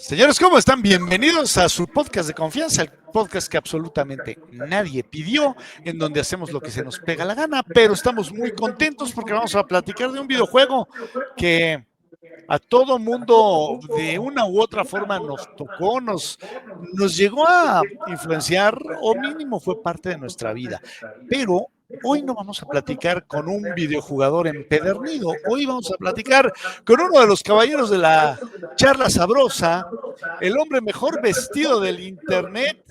Señores, ¿cómo están? Bienvenidos a su podcast de confianza, el podcast que absolutamente nadie pidió, en donde hacemos lo que se nos pega la gana, pero estamos muy contentos porque vamos a platicar de un videojuego que a todo mundo de una u otra forma nos tocó, nos llegó a influenciar o mínimo fue parte de nuestra vida. Pero hoy no vamos a platicar con un videojugador empedernido, hoy vamos a platicar con uno de los caballeros de la charla sabrosa, el hombre mejor vestido del internet.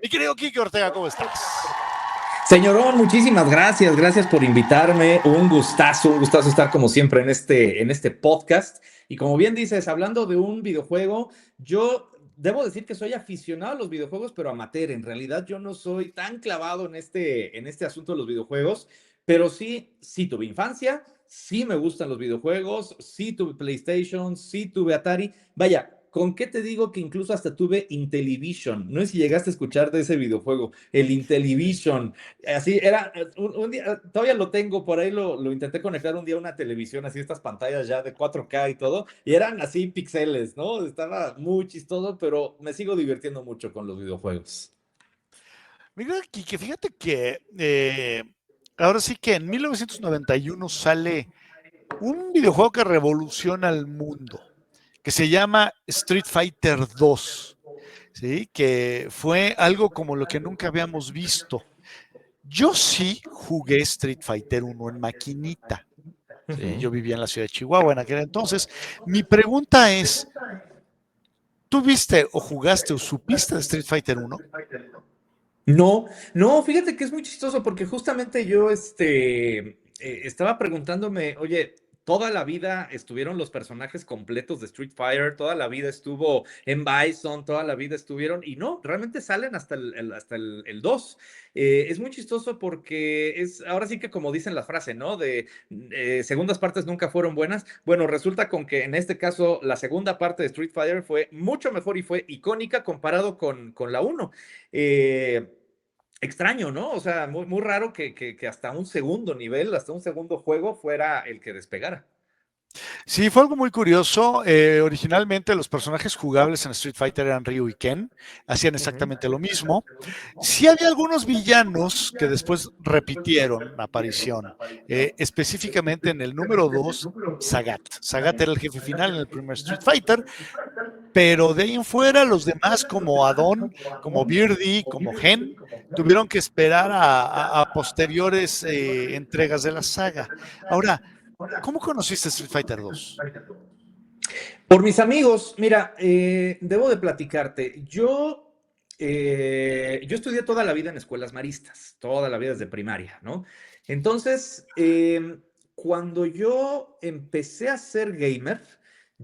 Mi querido Kike Ortega, ¿cómo estás? Señorón, muchísimas gracias. Gracias por invitarme. Un gustazo estar como siempre en este podcast. Y como bien dices, hablando de un videojuego, yo debo decir que soy aficionado a los videojuegos, pero amateur. En realidad yo no soy tan clavado en este asunto de los videojuegos, pero sí tuve infancia, sí me gustan los videojuegos, sí tuve PlayStation, sí tuve Atari. Vaya, ¿con qué te digo que incluso hasta tuve Intellivision? No sé si llegaste a escuchar de ese videojuego, el Intellivision. Así era, un día, todavía lo tengo, por ahí lo intenté conectar un día a una televisión, así estas pantallas ya de 4K y todo, y eran así píxeles, ¿no? Estaba muy chistoso, pero me sigo divirtiendo mucho con los videojuegos. Mira, Kike, fíjate que ahora sí que en 1991 sale un videojuego que revoluciona el mundo, que se llama Street Fighter 2, ¿sí? Que fue algo como lo que nunca habíamos visto. Yo sí jugué Street Fighter 1 en maquinita, ¿sí? Ujú. Yo vivía en la ciudad de Chihuahua en aquel entonces. Mi pregunta es, ¿tú viste o jugaste o supiste de Street Fighter 1? No, no, fíjate que es muy chistoso porque justamente yo estaba preguntándome, oye, toda la vida estuvieron los personajes completos de Street Fighter, toda la vida estuvo en Bison, toda la vida estuvieron, y no, realmente salen hasta el 2. Es muy chistoso porque ahora sí que como dicen la frase, ¿no? De segundas partes nunca fueron buenas. Bueno, resulta con que en este caso la segunda parte de Street Fighter fue mucho mejor y fue icónica comparado con la uno. Eh, Extraño, ¿no? O sea, muy raro que hasta un segundo nivel, hasta un segundo juego fuera el que despegara. Sí, fue algo muy curioso. Originalmente los personajes jugables en Street Fighter eran Ryu y Ken, hacían Ujú. exactamente lo mismo. Sí había algunos villanos que después repitieron aparición, específicamente en el número 2, Sagat. Sagat era el jefe final en el primer Street Fighter, pero de ahí en fuera los demás como Adon, como Birdie, como Gen, tuvieron que esperar a posteriores entregas de la saga. Ahora, ¿cómo conociste Street Fighter 2? Por mis amigos, mira, debo de platicarte. Yo estudié toda la vida en escuelas maristas, toda la vida desde primaria, ¿no? Entonces, cuando yo empecé a ser gamer,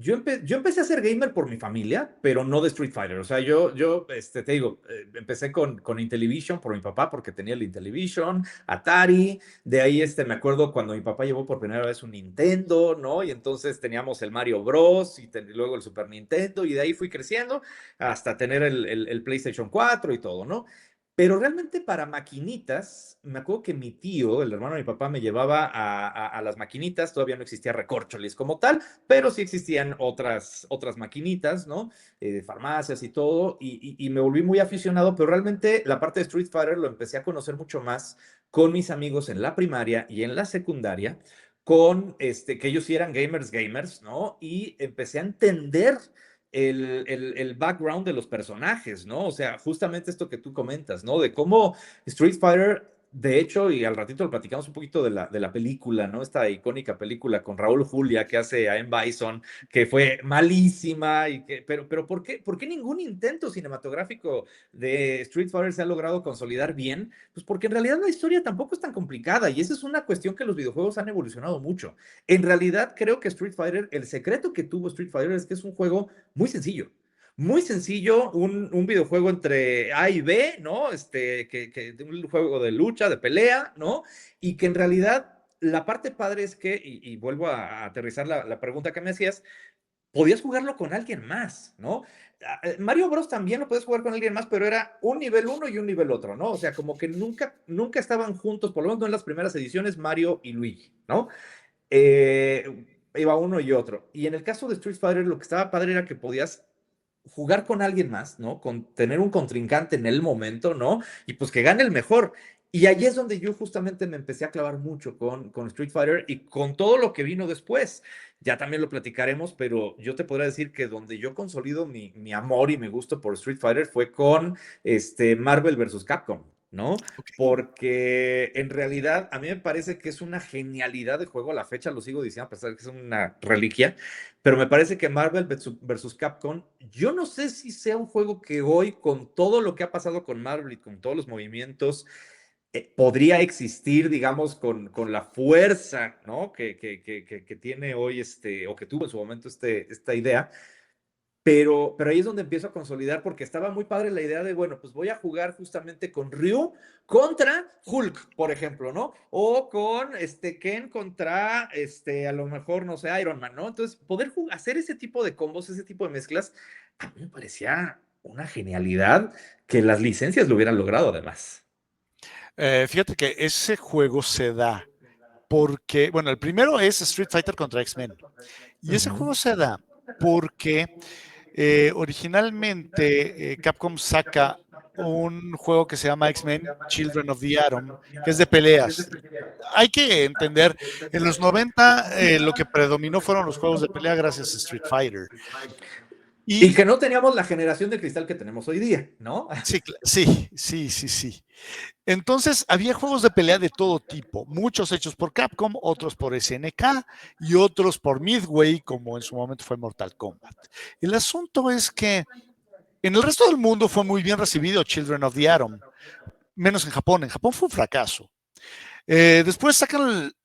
yo empecé a ser gamer por mi familia, pero no de Street Fighter. O sea, te digo, empecé con Intellivision por mi papá, porque tenía el Intellivision, Atari. De ahí, me acuerdo cuando mi papá llevó por primera vez un Nintendo, ¿no? Y entonces teníamos el Mario Bros. Y luego el Super Nintendo, y de ahí fui creciendo hasta tener el PlayStation 4 y todo, ¿no? Pero realmente para maquinitas, me acuerdo que mi tío, el hermano de mi papá, me llevaba a las maquinitas. Todavía no existía recorcholis como tal, pero sí existían otras maquinitas, ¿no? Farmacias y todo, y me volví muy aficionado, pero realmente la parte de Street Fighter lo empecé a conocer mucho más con mis amigos en la primaria y en la secundaria, que ellos sí eran gamers, ¿no? Y empecé a entender el background de los personajes, ¿no? O sea, justamente esto que tú comentas, ¿no? De cómo Street Fighter, de hecho, y al ratito lo platicamos un poquito de la película, ¿no? Esta icónica película con Raúl Julia que hace a M. Bison, que fue malísima, pero ¿por qué ningún intento cinematográfico de Street Fighter se ha logrado consolidar bien? Pues porque en realidad la historia tampoco es tan complicada, y esa es una cuestión que los videojuegos han evolucionado mucho. En realidad creo que Street Fighter, el secreto que tuvo Street Fighter es que es un juego muy sencillo. Muy sencillo, un videojuego entre A y B, ¿no? Un juego de lucha, de pelea, ¿no? Y que en realidad la parte padre es que, y vuelvo a aterrizar la pregunta que me hacías, podías jugarlo con alguien más, ¿no? Mario Bros. También lo puedes jugar con alguien más, pero era un nivel uno y un nivel otro, ¿no? O sea, como que nunca estaban juntos, por lo menos no en las primeras ediciones, Mario y Luigi, ¿no? Iba uno y otro. Y en el caso de Street Fighter, lo que estaba padre era que podías jugar con alguien más, ¿no? Con tener un contrincante en el momento, ¿no? Y pues que gane el mejor. Y ahí es donde yo justamente me empecé a clavar mucho con Street Fighter y con todo lo que vino después. Ya también lo platicaremos, pero yo te podría decir que donde yo consolido mi amor y mi gusto por Street Fighter fue con Marvel versus Capcom, ¿no? Ok. Porque en realidad a mí me parece que es una genialidad de juego, a la fecha lo sigo diciendo, a pesar de que es una reliquia, pero me parece que Marvel versus Capcom, yo no sé si sea un juego que hoy, con todo lo que ha pasado con Marvel y con todos los movimientos, podría existir, digamos, con la fuerza, ¿no? Que tiene hoy o que tuvo en su momento esta idea. Pero ahí es donde empiezo a consolidar porque estaba muy padre la idea de, bueno, pues voy a jugar justamente con Ryu contra Hulk, por ejemplo, ¿no? O con Ken contra, a lo mejor, no sé, Iron Man, ¿no? Entonces, poder hacer ese tipo de combos, ese tipo de mezclas, a mí me parecía una genialidad que las licencias lo hubieran logrado además. Fíjate que ese juego se da porque, bueno, el primero es Street Fighter contra X-Men. Y ese Ujú. juego se da porque originalmente Capcom saca un juego que se llama X-Men Children of the Atom, que es de peleas. Hay que entender, en los 90 lo que predominó fueron los juegos de pelea gracias a Street Fighter. Y Y que no teníamos la generación de cristal que tenemos hoy día, ¿no? sí, sí, sí, sí, sí. Entonces, había juegos de pelea de todo tipo, muchos hechos por Capcom, otros por SNK y otros por Midway, como en su momento fue Mortal Kombat. El asunto es que en el resto del mundo fue muy bien recibido Children of the Atom, menos en Japón. En Japón fue un fracaso. Después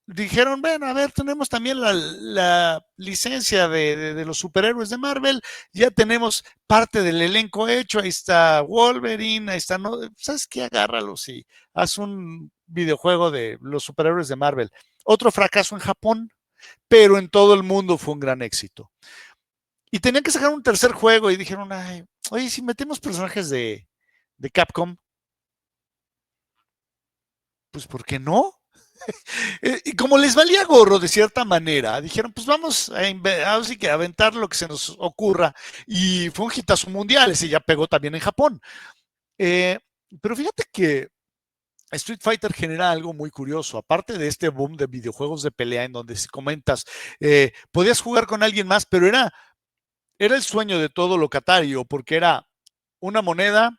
dijeron, bueno, a ver, tenemos también la licencia de los superhéroes de Marvel, ya tenemos parte del elenco hecho, ahí está Wolverine, ahí está, no, ¿sabes qué? Agárralos y haz un videojuego de los superhéroes de Marvel. Otro fracaso en Japón, pero en todo el mundo fue un gran éxito. Y tenían que sacar un tercer juego y dijeron, ay, oye, si metemos personajes de Capcom, pues ¿por qué no? Y como les valía gorro de cierta manera, dijeron, pues vamos así que a aventar lo que se nos ocurra. Y fue un hitazo mundial, ese ya pegó también en Japón. Eh, pero fíjate que Street Fighter genera algo muy curioso, aparte de este boom de videojuegos de pelea en donde si comentas, podías jugar con alguien más, pero era el sueño de todo locatario, porque era una moneda,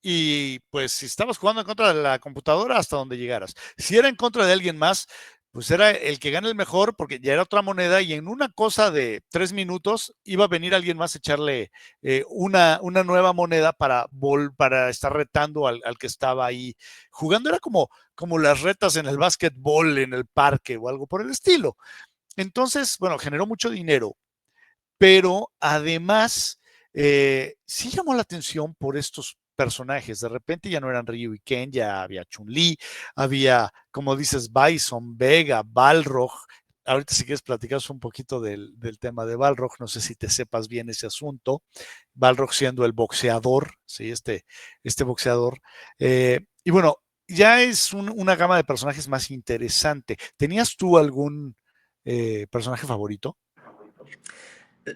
y pues si estabas jugando en contra de la computadora, hasta donde llegaras. Si era en contra de alguien más, pues era el que gana el mejor, porque ya era otra moneda, y en una cosa de 3 minutos iba a venir alguien más a echarle una nueva moneda para estar retando al que estaba ahí jugando. Era como las retas en el básquetbol, en el parque o algo por el estilo. Entonces, bueno, generó mucho dinero, pero además sí llamó la atención por estos personajes. De repente ya no eran Ryu y Ken, ya había Chun-Li, había, como dices, Bison, Vega, Balrog. Ahorita si quieres platicar un poquito del tema de Balrog, no sé si te sepas bien ese asunto. Balrog siendo el boxeador, ¿sí? Este boxeador. Y bueno, ya es una gama de personajes más interesante. ¿Tenías tú algún personaje favorito?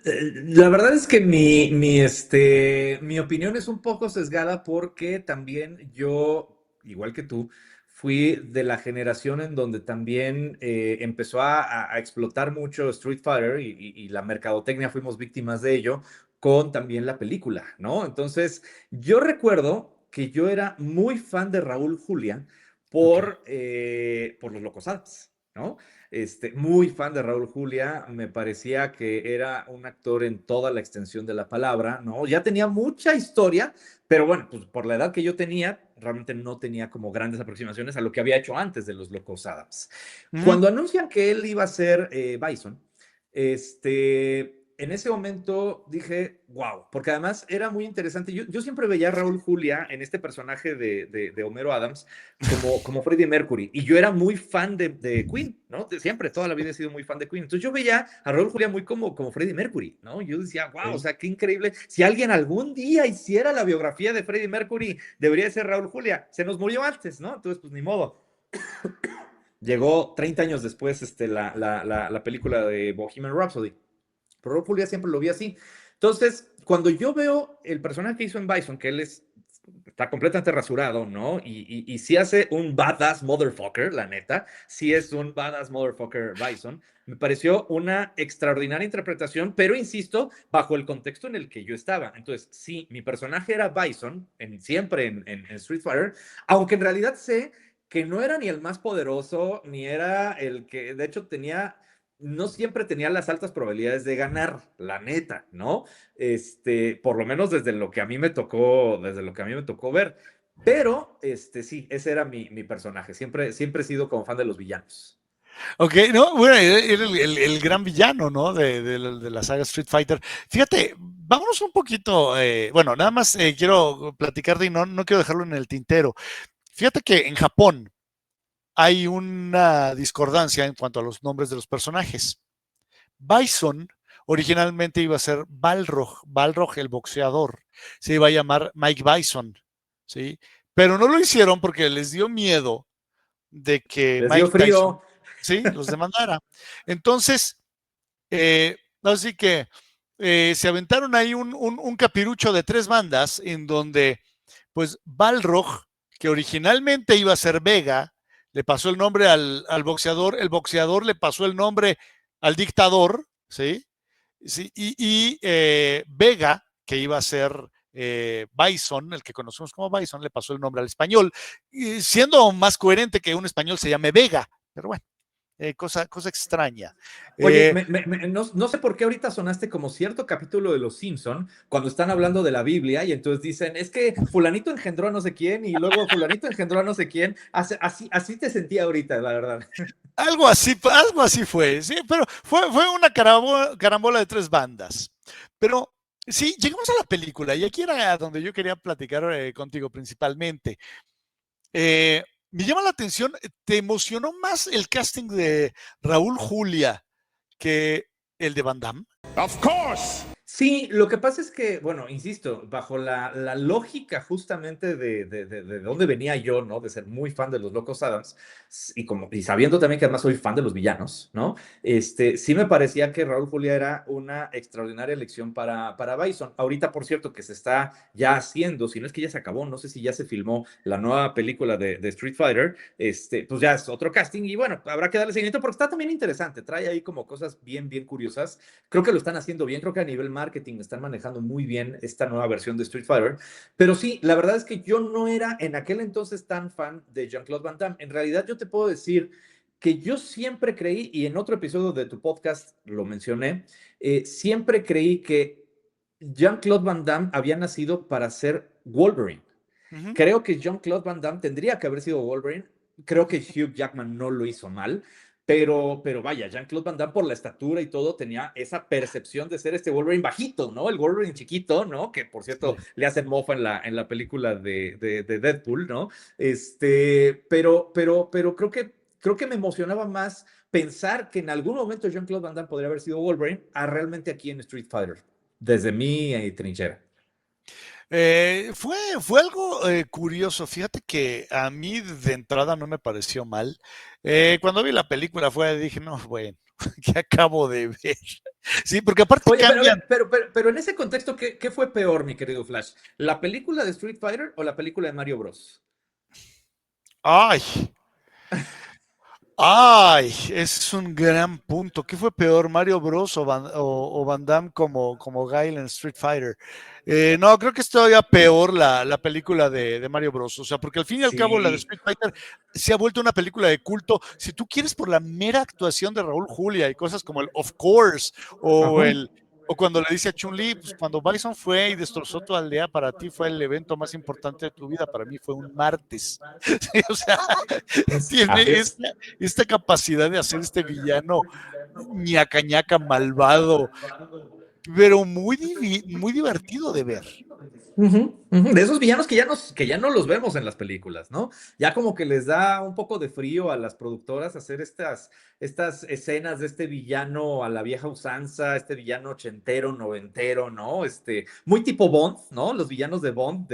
La verdad es que mi opinión es un poco sesgada porque también yo, igual que tú, fui de la generación en donde también empezó a explotar mucho Street Fighter y la mercadotecnia fuimos víctimas de ello con también la película, ¿no? Entonces, yo recuerdo que yo era muy fan de Raúl Julia Ok. por Los Locos Adams, ¿no? Muy fan de Raúl Julia, me parecía que era un actor en toda la extensión de la palabra, ¿no? Ya tenía mucha historia, pero bueno, pues por la edad que yo tenía, realmente no tenía como grandes aproximaciones a lo que había hecho antes de Los Locos Adams. Ujú. Cuando anuncian que él iba a ser Bison, en ese momento dije, wow, porque además era muy interesante. Yo siempre veía a Raúl Julia en este personaje de Homero Adams como Freddie Mercury. Y yo era muy fan de Queen, ¿no? Siempre, toda la vida he sido muy fan de Queen. Entonces yo veía a Raúl Julia muy como Freddie Mercury, ¿no? Yo decía, wow, o Ok. sea, qué increíble. Si alguien algún día hiciera la biografía de Freddie Mercury, debería ser Raúl Julia. Se nos murió antes, ¿no? Entonces, pues ni modo. Llegó 30 años después la película de Bohemian Rhapsody. Pero Raúl Julia siempre lo vi así. Entonces, cuando yo veo el personaje que hizo en Bison, que está completamente rasurado, ¿no? Y sí hace un badass motherfucker, la neta, sí es un badass motherfucker Bison. Me pareció una extraordinaria interpretación, pero insisto, bajo el contexto en el que yo estaba. Entonces, sí, mi personaje era Bison, siempre en Street Fighter, aunque en realidad sé que no era ni el más poderoso, ni era el que, de hecho, no siempre tenía las altas probabilidades de ganar, la neta, ¿no? Por lo menos desde lo que a mí me tocó, ver. Pero, sí, ese era mi personaje. Siempre he sido como fan de los villanos. Ok, no, bueno, era el gran villano, ¿no? De la saga Street Fighter. Fíjate, vámonos un poquito, bueno, nada más quiero platicarte y no quiero dejarlo en el tintero. Fíjate que en Japón hay una discordancia en cuanto a los nombres de los personajes. Bison originalmente iba a ser Balrog el boxeador, se iba a llamar Mike Bison, ¿sí? Pero no lo hicieron porque les dio miedo de que Les dio Mike Tyson, frío. ¿sí? Los demandara. Entonces, así que se aventaron ahí un capirucho de 3 bandas en donde, pues, Balrog, que originalmente iba a ser Vega, le pasó el nombre al boxeador, el boxeador le pasó el nombre al dictador, ¿sí? Sí, y Vega, que iba a ser Bison, el que conocemos como Bison, le pasó el nombre al español, siendo más coherente que un español se llame Vega, pero bueno, cosa extraña. Oye, no sé por qué ahorita sonaste como cierto capítulo de Los Simpson cuando están hablando de la Biblia y entonces dicen, es que fulanito engendró a no sé quién y luego fulanito engendró a no sé quién. Así te sentía ahorita, la verdad. Algo así fue, sí, pero fue una carambola de 3 bandas. Pero sí, llegamos a la película y aquí era donde yo quería platicar contigo principalmente. Me llama la atención, ¿te emocionó más el casting de Raúl Julia que el de Van Damme? Of course. Sí, lo que pasa es que, bueno, insisto, bajo la lógica justamente de dónde venía yo, ¿no? De ser muy fan de los Locos Adams y sabiendo también que además soy fan de los villanos, ¿no? Sí me parecía que Raúl Julia era una extraordinaria elección para Bison. Ahorita, por cierto, que se está ya haciendo, si no es que ya se acabó, no sé si ya se filmó la nueva película de Street Fighter, pues ya es otro casting y bueno, habrá que darle seguimiento porque está también interesante, trae ahí como cosas bien, bien curiosas. Creo que lo están haciendo bien, creo que a nivel marketing están manejando muy bien esta nueva versión de Street Fighter, pero sí, la verdad es que yo no era en aquel entonces tan fan de Jean-Claude Van Damme. En realidad yo te puedo decir que yo siempre creí, y en otro episodio de tu podcast lo mencioné, siempre creí que Jean-Claude Van Damme había nacido para ser Wolverine. Uh -huh. Creo que Jean-Claude Van Damme tendría que haber sido Wolverine. Creo que Hugh Jackman no lo hizo mal. Pero vaya, Jean-Claude Van Damme por la estatura y todo tenía esa percepción de ser este Wolverine bajito, ¿no? El Wolverine chiquito, ¿no? Que por cierto le hacen mofa en la película de Deadpool, ¿no? Pero creo que me emocionaba más pensar que en algún momento Jean-Claude Van Damme podría haber sido Wolverine a realmente aquí en Street Fighter, desde mi trinchera. Fue algo curioso. Fíjate que a mí de entrada no me pareció mal. Cuando vi la película dije, no, bueno, ¿qué acabo de ver? Sí, porque aparte Oye, cambian. pero en ese contexto, ¿qué fue peor, mi querido Flash? ¿La película de Street Fighter o la película de Mario Bros? Ay, ay, ese es un gran punto. ¿Qué fue peor, Mario Bros o Van Damme como Guile en Street Fighter? No, creo que es todavía peor la película de Mario Bros. O sea, porque al fin y al cabo la de Sí. Street Fighter se ha vuelto una película de culto. Si tú quieres por la mera actuación de Raúl Julia y cosas como el Of Course o Ajá. o cuando le dice a Chun-Li, pues cuando Bison fue y destrozó tu aldea, para ti fue el evento más importante de tu vida, para mí fue un martes. Sí, o sea, tiene Así es. esta capacidad de hacer este villano ñaca ñaca malvado, pero muy divertido de ver. De esos villanos que ya no los vemos en las películas, ¿no? Ya como que les da un poco de frío a las productoras hacer estas escenas de este villano a la vieja usanza, este villano ochentero, noventero, ¿no? Muy tipo Bond, ¿no? Los villanos de Bond,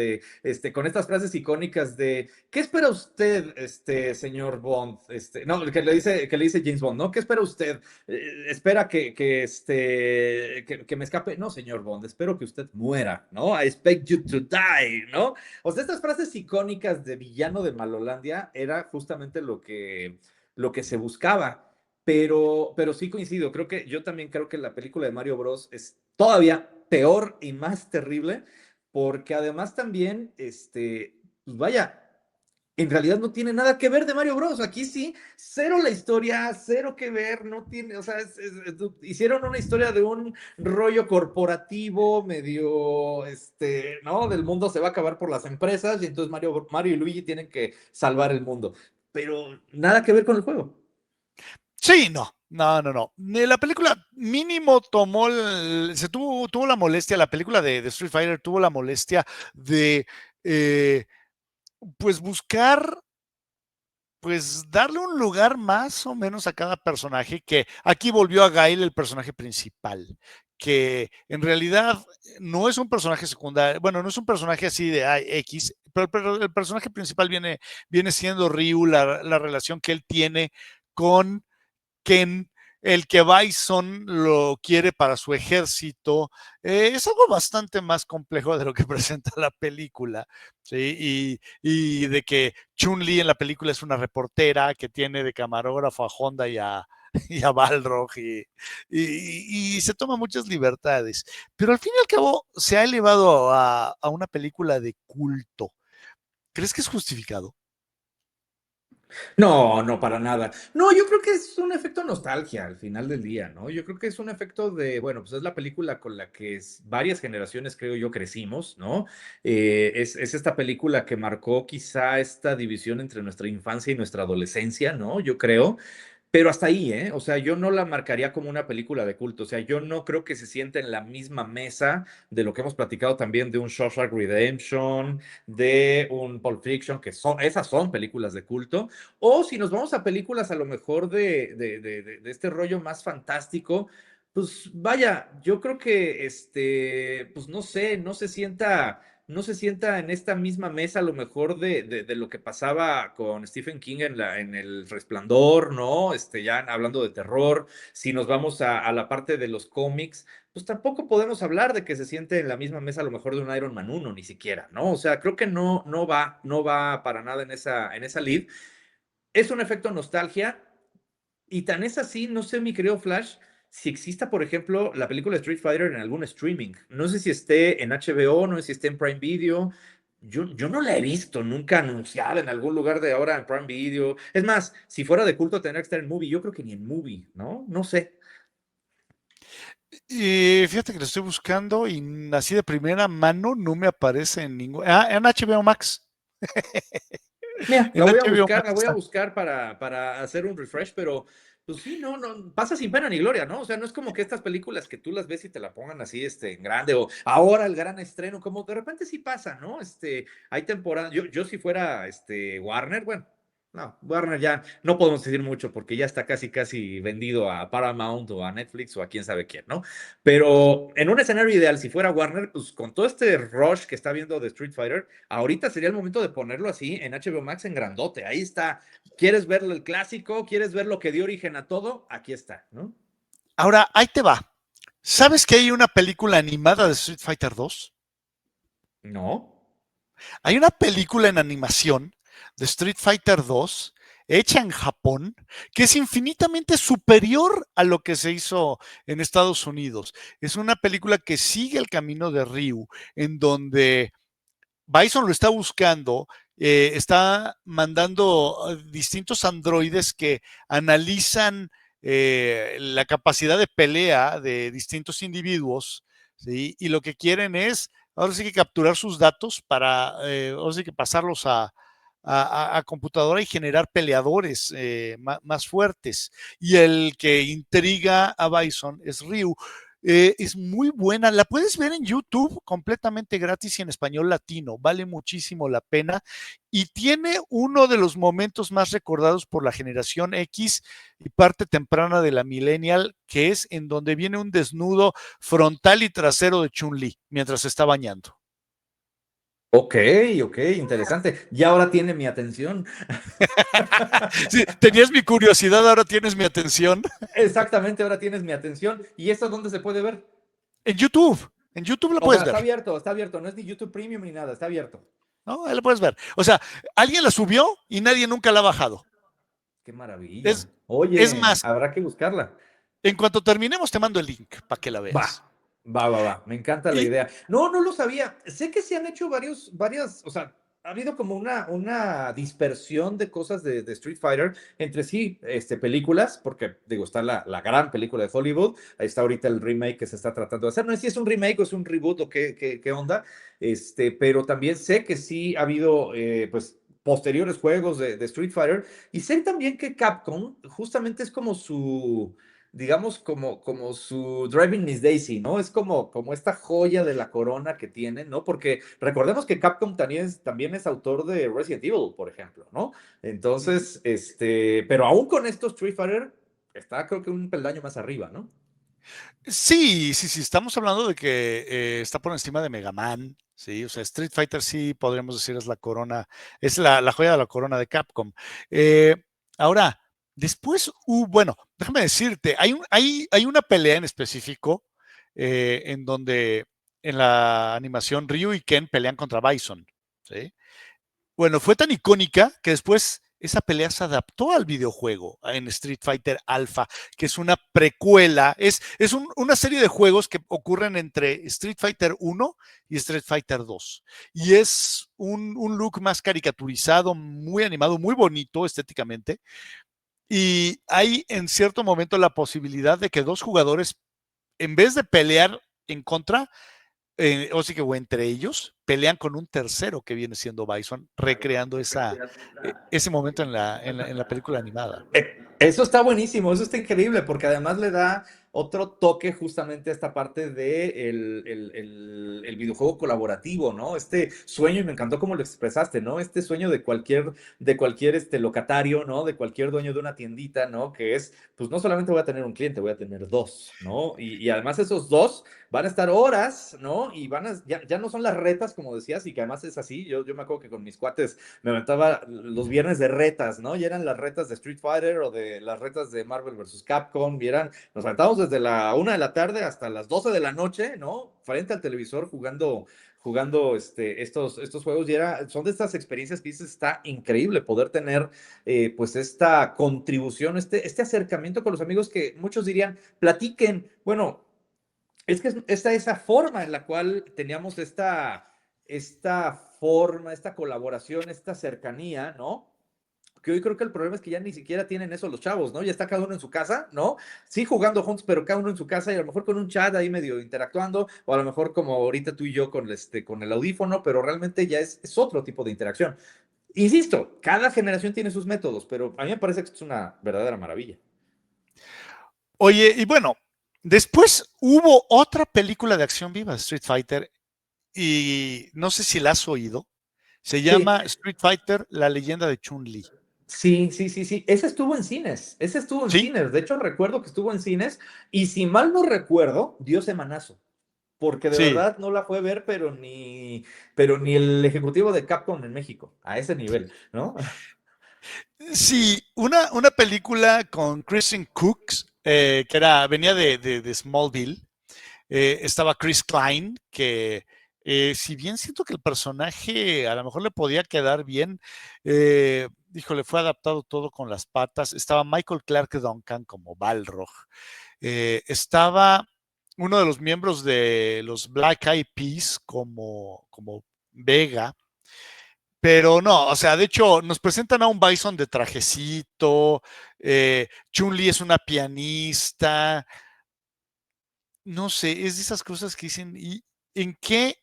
con estas frases icónicas de, ¿qué espera usted, señor Bond? No, que le dice James Bond, ¿no? ¿Qué espera usted? Espera que me escape. No, señor Bond, espero que usted muera, ¿no? I expect you to die, ¿no? O sea, estas frases icónicas de villano de Malolandia era justamente lo que se buscaba. Pero sí coincido, creo que yo también creo que la película de Mario Bros. Es todavía peor y más terrible, porque además también, pues vaya, en realidad no tiene nada que ver de Mario Bros. Aquí sí, cero la historia, cero que ver, no tiene, o sea, hicieron una historia de un rollo corporativo medio, ¿no? Del mundo se va a acabar por las empresas y entonces Mario y Luigi tienen que salvar el mundo, pero nada que ver con el juego. Sí, no. La película mínimo tuvo la molestia, la película de Street Fighter tuvo la molestia de pues buscar, pues darle un lugar más o menos a cada personaje, que aquí volvió a Gail el personaje principal, que en realidad no es un personaje secundario, bueno, no es un personaje así de X, pero el personaje principal viene siendo Ryu, la relación que él tiene con Ken, el que Bison lo quiere para su ejército, es algo bastante más complejo de lo que presenta la película, ¿sí? Y de que Chun-Li en la película es una reportera que tiene de camarógrafo a Honda y a Balrog y se toma muchas libertades, pero al fin y al cabo se ha elevado a una película de culto. ¿Crees que es justificado? No, no, para nada. No, yo creo que es un efecto nostalgia al final del día, ¿no? Yo creo que es un efecto de, bueno, pues es la película con la que varias generaciones, creo yo, crecimos, ¿no? Es esta película que marcó quizá esta división entre nuestra infancia y nuestra adolescencia, ¿no? Yo creo. Pero hasta ahí, ¿eh? O sea, yo no la marcaría como una película de culto. O sea, yo no creo que se sienta en la misma mesa de lo que hemos platicado también de un Shawshank Redemption, de un Pulp Fiction, esas son películas de culto. O si nos vamos a películas a lo mejor de este rollo más fantástico, pues vaya, yo creo que pues no sé, no se sienta en esta misma mesa a lo mejor de lo que pasaba con Stephen King en El Resplandor, ¿no? Ya hablando de terror, si nos vamos a la parte de los cómics, pues tampoco podemos hablar de que se siente en la misma mesa a lo mejor de un Iron Man 1, ni siquiera, ¿no? O sea, creo que no va para nada en esa lead. Es un efecto nostalgia y tan es así, no sé, mi querido Flash, si exista, por ejemplo, la película Street Fighter en algún streaming. No sé si esté en HBO, no sé si esté en Prime Video. Yo no la he visto nunca anunciada en algún lugar de ahora en Prime Video. Es más, si fuera de culto tendría que estar en Movie. Yo creo que ni en Movie, ¿no? No sé. Y fíjate que lo estoy buscando y así de primera mano no me aparece en ningún. Ah, en HBO Max. Mira, En HBO la Max voy a está. buscar para hacer un refresh, pero pues sí, no, pasa sin pena ni gloria, ¿no? O sea, no es como que estas películas que tú las ves y te la pongan así, en grande, o ahora el gran estreno, como de repente sí pasa, ¿no? Hay temporadas, yo si fuera, Warner, bueno, no, Warner ya no podemos decir mucho porque ya está casi vendido a Paramount o a Netflix o a quién sabe quién, ¿no? Pero en un escenario ideal, si fuera Warner, pues con todo este rush que está viendo de Street Fighter, ahorita sería el momento de ponerlo así en HBO Max en grandote. Ahí está. ¿Quieres ver el clásico? ¿Quieres ver lo que dio origen a todo? Aquí está, ¿no? Ahora, ahí te va. ¿Sabes que hay una película animada de Street Fighter 2? No. Hay una película en animación de Street Fighter 2 hecha en Japón que es infinitamente superior a lo que se hizo en Estados Unidos. Es una película que sigue el camino de Ryu, en donde Bison lo está buscando, está mandando distintos androides que analizan la capacidad de pelea de distintos individuos, ¿sí? Y lo que quieren es, ahora sí que capturar sus datos para, ahora sí que pasarlos a computadora y generar peleadores más fuertes. Y el que intriga a Bison es Ryu. Es muy buena, la puedes ver en YouTube completamente gratis y en español latino, vale muchísimo la pena y tiene uno de los momentos más recordados por la generación X y parte temprana de la millennial, que es en donde viene un desnudo frontal y trasero de Chun-Li mientras se está bañando. Ok, ok, interesante. Y ahora tiene mi atención. Sí, tenías mi curiosidad, ahora tienes mi atención. Exactamente, ahora tienes mi atención. ¿Y esto dónde se puede ver? En YouTube lo O sea, puedes ver, está abierto, no es ni YouTube Premium ni nada, está abierto. ¿no? Ahí lo puedes ver. O sea, alguien la subió y nadie nunca la ha bajado. Qué maravilla. Es, es Oye, más, habrá que buscarla. en cuanto terminemos te mando el link para que la Va, veas. va. Me encanta la Y idea. No, no lo sabía. Sé que se han hecho varias, o sea, ha habido como una dispersión de cosas de Street Fighter entre sí, películas, porque digo, está la gran película de Hollywood, ahí está ahorita el remake que se está tratando de hacer. No sé si es un remake o es un reboot o qué onda, pero también sé que sí ha habido, pues, posteriores juegos de Street Fighter, y sé también que Capcom justamente es como su digamos, como su Driving Miss Daisy, ¿no? Es como esta joya de la corona que tienen, ¿no? Porque recordemos que Capcom también es autor de Resident Evil, por ejemplo, ¿no? Entonces, pero aún con estos Street Fighter, está creo que un peldaño más arriba, ¿no? sí, estamos hablando de que está por encima de Mega Man, sí, o sea, Street Fighter sí podríamos decir es la corona, es la joya de la corona de Capcom. Eh, ahora, después, bueno, déjame decirte, hay una pelea en específico en donde en la animación Ryu y Ken pelean contra Bison, ¿sí? Bueno, fue tan icónica que después esa pelea se adaptó al videojuego en Street Fighter Alpha, que es una precuela, una serie de juegos que ocurren entre Street Fighter 1 y Street Fighter 2. Y es un look más caricaturizado, muy animado, muy bonito estéticamente. Y hay en cierto momento la posibilidad de que dos jugadores, en vez de pelear en contra, o sí que o entre ellos pelean con un tercero que viene siendo Bison, recreando ese momento en la película animada. Eso está buenísimo, eso está increíble, porque además le da otro toque justamente a esta parte de el videojuego colaborativo, ¿no? Este sueño, y me encantó cómo lo expresaste, ¿no? Este sueño de cualquier locatario, ¿no? De cualquier dueño de una tiendita, ¿no? Que es, pues no solamente voy a tener un cliente, voy a tener dos, ¿no? Y además esos dos van a estar horas, ¿no? Y ya no son las retas, como decías, y que además es así. Yo me acuerdo que con mis cuates me aventaba los viernes de retas, ¿no? Y eran las retas de Street Fighter o de las retas de Marvel vs. Capcom, nos aventábamos desde la 1 de la tarde hasta las 12 de la noche, ¿no? Frente al televisor jugando estos juegos, y son de estas experiencias que dices, está increíble poder tener pues esta contribución, este acercamiento con los amigos, que muchos dirían, platiquen. Bueno, es que esa forma en la cual teníamos esta forma, esta colaboración, esta cercanía, ¿no? Que hoy creo que el problema es que ya ni siquiera tienen eso los chavos, ¿no? Ya está cada uno en su casa, ¿no? Sí jugando juntos, pero cada uno en su casa, y a lo mejor con un chat ahí medio interactuando, o a lo mejor como ahorita tú y yo con el audífono, pero realmente ya es otro tipo de interacción. Insisto, cada generación tiene sus métodos, pero a mí me parece que esto es una verdadera maravilla. Oye, y bueno, después hubo otra película de acción viva, Street Fighter, y no sé si la has oído. Se Sí, llama Street Fighter, la leyenda de Chun-Li. sí. Ese estuvo en cines. Ese estuvo en Sí, cines. De hecho, recuerdo que estuvo en cines. Y si mal no recuerdo, dio semanazo. Porque de sí. verdad no la fue a ver, pero ni el ejecutivo de Capcom en México. A ese nivel, ¿no? Sí, una película con Kristen Cooks, que venía de Smallville. Estaba Chris Klein, que si bien siento que el personaje a lo mejor le podía quedar bien, híjole, fue adaptado todo con las patas. Estaba Michael Clark Duncan como Balrog. Estaba uno de los miembros de los Black Eyed Peas como Vega. Pero no, o sea, de hecho, nos presentan a un Bison de trajecito, Chun-Li es una pianista, no sé, es de esas cosas que dicen, ¿y en qué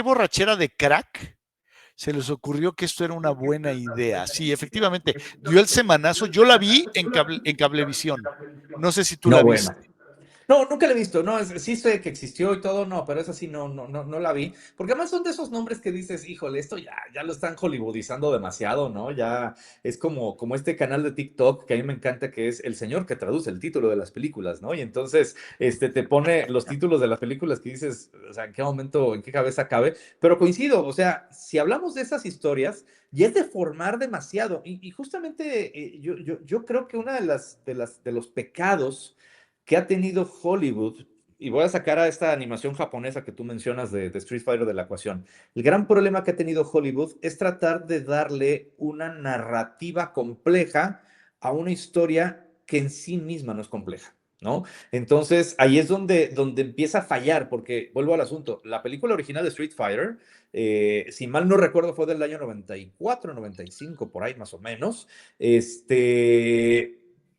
borrachera de crack se les ocurrió que esto era una buena idea? Sí, efectivamente, dio el semanazo, yo la vi en Cablevisión, no sé si tú No, la bueno. viste. No, nunca la he visto, no, sí sé que existió y todo, no, pero esa sí no la vi, porque además son de esos nombres que dices, híjole, esto ya lo están hollywoodizando demasiado, ¿no? Ya es como este canal de TikTok que a mí me encanta, que es el señor que traduce el título de las películas, ¿no? Y entonces, te pone los títulos de las películas que dices, o sea, en qué momento, en qué cabeza cabe, pero coincido, o sea, si hablamos de esas historias, y es de formar demasiado, y justamente yo creo que una de los pecados que ha tenido Hollywood, y voy a sacar a esta animación japonesa que tú mencionas de Street Fighter de la ecuación, el gran problema que ha tenido Hollywood es tratar de darle una narrativa compleja a una historia que en sí misma no es compleja, ¿no? Entonces, ahí es donde empieza a fallar, porque vuelvo al asunto, la película original de Street Fighter, si mal no recuerdo, fue del año 94, 95, por ahí más o menos,